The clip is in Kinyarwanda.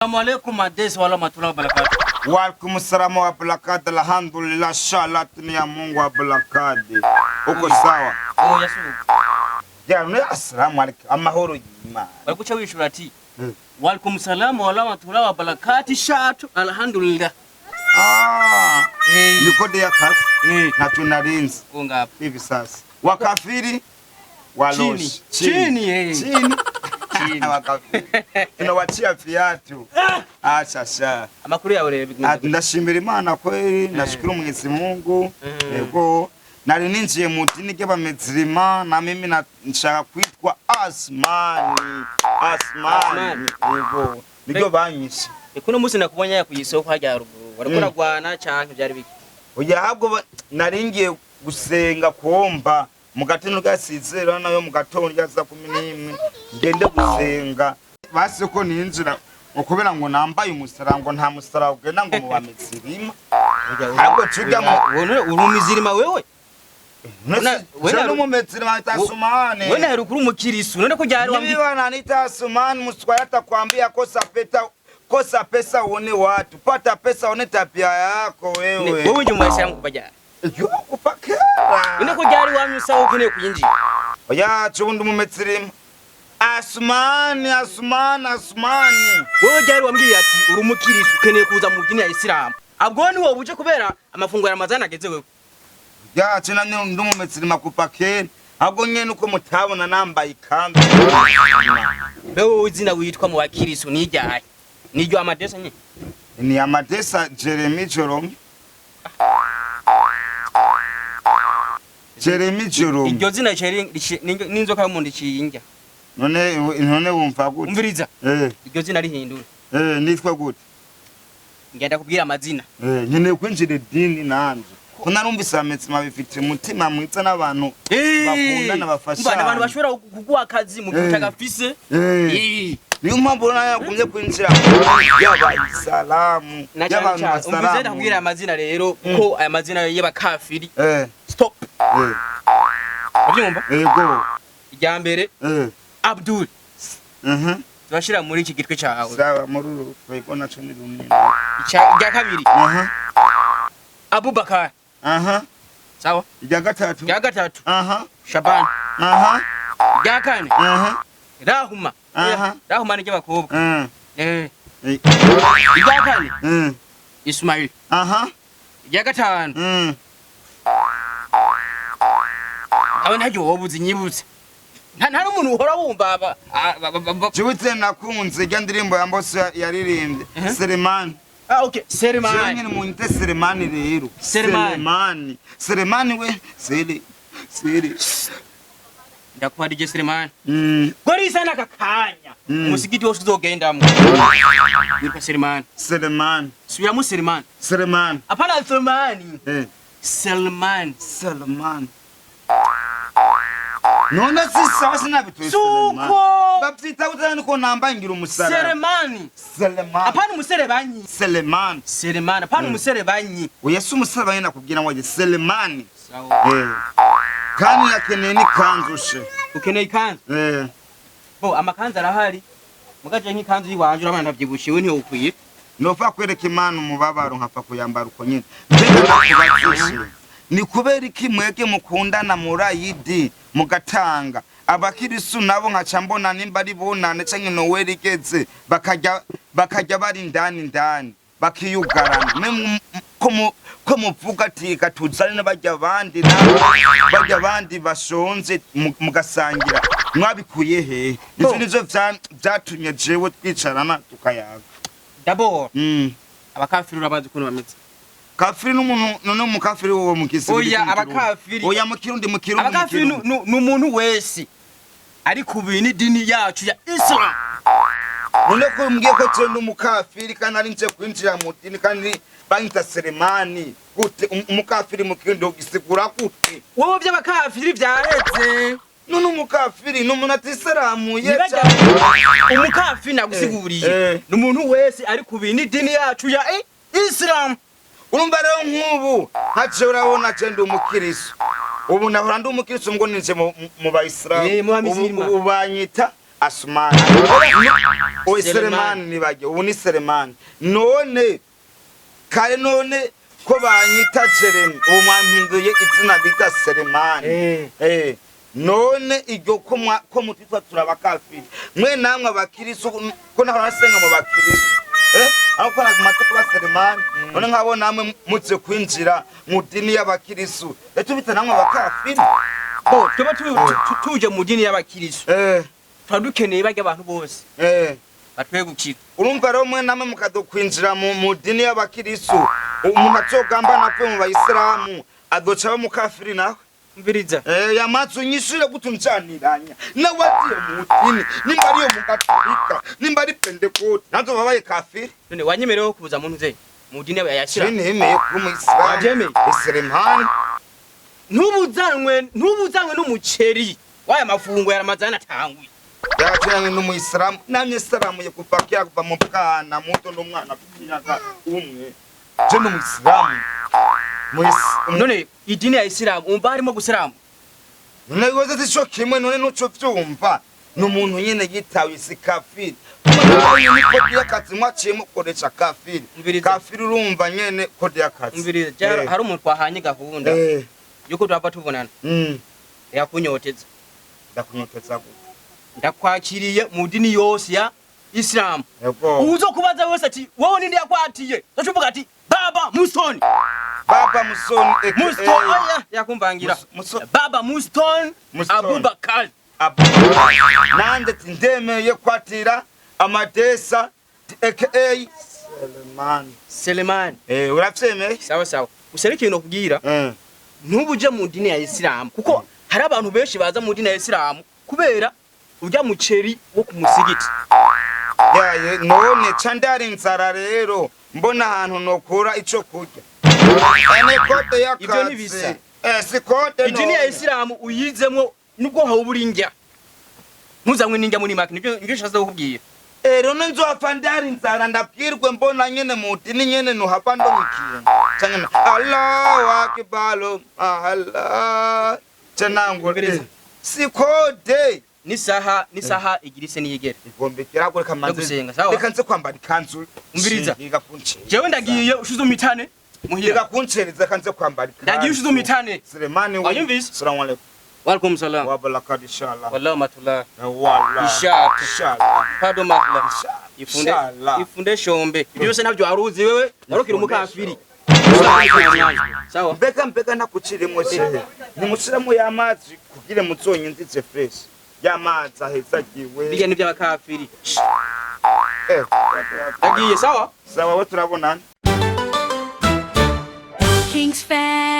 Assalamu alaikum adesi wala matula barakatu. Wa alaikum salamu wa barakatu. Alhamdulillah, shalatuni ya Mungu wa barakatu. Uko sawa? Oh yasu. Ya ne assalamu alaikum. Amahoro yima. Barikucha wishura ati. Wa alaikum salamu wala matula wa barakatu shatu alhamdulillah. Nikode ya kazi. Na tunarinzi. Ngapa. Hivi sasa. Wakafiri waloshi. Chini. Wakafiri. Tunawachia viatu. Sasa. Amakuru yawe rero. Ndashimira Imana kweli, nashukuru Mwenyezi Mungu. Yego. Nari ninjiye mudini ry'abamezirima na mimi nshaka kwitwa Asmani. Yego. Niryo banyishe. Kuno musi nakubonye yakuyisoko hajya ruguru. Wariko ragwana canke byari biki? Oya habwo naringiye gusenga kuomba mugatino gasizera nayo mugatondo ryaza 11 ngende gusenga base ko ninjira ukubera ngo nambaye umusarango nta musara ugenda ngo mubamezirima habwo cigamo urumizirima wewe Wena umumezirima itasumane wena herukuru umukirisu none ko ryari wambi bana nitasumane muswaya atakwambia kosa pesa uone watu pata pesa uone tabia yako wewe wewe nje mwashira mukubajya kupakera none ko ryari wamyusa ukene kuyinji oya chundi mumezirima Asmani wewe ryari wambwiye ati uri umukirisu ukene kuza mu dini ya Islam abwo ni wowe uje kubera amafungo ya Ramazani ageze wewe ya cina ndi mumezirima kupakera abwo nyene uko mutabona nambaye ikanzu wewe uzina witwa mu bakirisu nijyaye nijyo amadesa nye ni amadesa Jeremy Jorom iryo zina n'inzoka y'umundi ciyinja none wumva gute umviriza iryo zina rihindura nitwa gute ngenda kubwira amazina nyene kwinjira idini nanje kuna numvise ametsima bifite umutima mwiza n'abantu bakundana bafashana abantu bashobora kugwa akazi mu gihe gafise niyo mpamvu nayakumye kwinjira y'abayisilamu y'abantu basalamu umvise kubwira amazina rero ko aya mazina y'abakafiri stop ubyumva yego ijya mbere Abdul turashira muri iki gitwe cyawe sawa muri twego naco ni rumwe ijya kabiri Abubakar sawa ijya gatatu Shaban ijya kane Rahuma Rahuma ni cy'abakobwa ijya kane Ismail ijya gatanu awe ntajyo wobuze nyibutse nta n'umuntu uhora wumva Jibutse nakunze ijya ndirimbo ya Mbose yaririmbye Selemani okay Selemani nyine munite Selemani rero Selemani we sere ndakwarije Selemani gori sana kakanya musigiti wose uzogendamo niko Selemani subiramo Selemani apana Selemani none sisa wasinabitu Selemani bapfita utani ko namba ngira umusara Selemani apana umuserebanyi Selemani apana umuserebanyi Yesu umuserebanyi nakubwira ngo Selemani kandi yakeneye ni kanzushe ukeneye ikanzu bo amakanzu arahari mugaje nk'ikanzu yiwanje urabana ndavyibushiwe ntiyo ukwiye nopfa kwereka Imana umubabaro nkapfa kuyambara uko nyine mbega nakubazishe ni kubera iki mwege mukundana murayidi mugatanga abakirisu nabo nkaca mbona nimba ari bonane canke noweri igeze bakajya bari ndani bakiyugarana ko muvuga ati katuzane bajya abandi bashonze mugasangira mwabikuye he ivyo nivyo vyatumye jewe twicarana tukayaga d'abord abakafiri urabazi kuno bameze kafiri n'umuntu none umukafiri wo mukisi oya abakafiri oya mukirundi abakafiri n'umuntu wese ari kubini dini yacu ya Islam none ko mbwiye ko cyenda umukafiri kandi ari nje kwinjira mu dini kandi banyita Selemani gute umukafiri mukirundi gisigura gute wowe by'abakafiri byaretse none umukafiri n'umuntu atisaramuye umukafiri nagusiguriye n'umuntu wese ari kubini dini yacu ya Islam urumva rero nk'ubu haje urabona cyenda umukirisu ubu nahora ndi umukirisu ngo ninje mu bayisilamu ubanyita Asumani oye Selemani nibage ubu ni Selemani none kare none ko banyita Jeremy ubu mwampinduye izina bita Selemani none iryo ko mutitwa turabakafiri mwe namwe abakirisu ko naho nasenga mu bakirisu ariko nagumata kuba Selemani none nkabo namwe mutse kwinjira mu dini y'abakirisu tubita namwe abakafiri tuba tuje mu dini y'abakirisu twadukeneye bajya abantu bose batwegukira urumva rero mwe namwe mukadokwinjira mu dini y'abakirisu umuntu atogamba napwe mu bayisilamu adoca mu kafiri nawe mbiriza yamatsu nyishire gutuncaniranya nawatiye mu dini nimba ariyo mu gatolika nimba ari pentecote nazo babaye kafiri none wanyemerewe kubuza muntu ze mu dini y'abashira nemeye kuba mu Islam Selemani ntubuzanwe n'umuceri waya mafungo ya Ramazani atanguye yacanye n'umuyisilamu namye Islam ye kuvakia kuva mu bwana muto n'umwana kukinyaga umwe je n'umuyisilamu none idini ya Islam umva harimo gusiramu none goze tico kimwe none nuco vyumva n'umuntu nyene yitawe isikafiri niko byakazi mwaciye mukoresha kafiri kafiri urumva nyene kode yakazi mbiriza hari umuntu twahanye gahunda yuko twava tubonana yakunyoteza ndakunyoteza ndakwakiriye mu dini yose ya Islam uzo kubaza wese ati wowe nindi yakwatiye ndacuvuga ati baba Mustoni yakumvangira baba Mustoni Abubakar nande tindemeye kwatira amadesa aka Selemani uravyemeye sawa userekeye no kugira ntubuje mu dini ya Islam kuko hari abantu benshi baza mu dini ya Islam kubera urya muceri wo kumusigiti yaye none candari nzara rero mbona ahantu nokura ico kurya ene kote ya ibyo nibisa si kote no idini ya Islam uyizemo nubwo hawuburinjya ntuzanywe ninjya muri maki nibyo shaza kukubwira rero nzopfa ndari nzara ndabwirwe mbona nyene mu dini nyene no hapa ndo mukintu cyane Allahu akbar Allah canango si kode nisaha igirise niyigere igombekera ko kamanze reka nze kwambara ikanzu umbiriza jewe ndagiye ushizo mitane muhira kuncereza kanze kwambara ikanzu ndagiye ushizo mitane Selemani wayumvise assalamu alaykum walaikum salam wa barakatuh inshallah wallahi matullah inshallah pardon matullah ifunde shombe byose nabyo aruzi wewe warokira umukafiri sawa mbega nakucirimo shehe nimushiramo y'amazi kugire muzonyinzize fresh y'amazi ahezagiwe bijya nibyo abakafiri agiye sawa we turabonana King's fan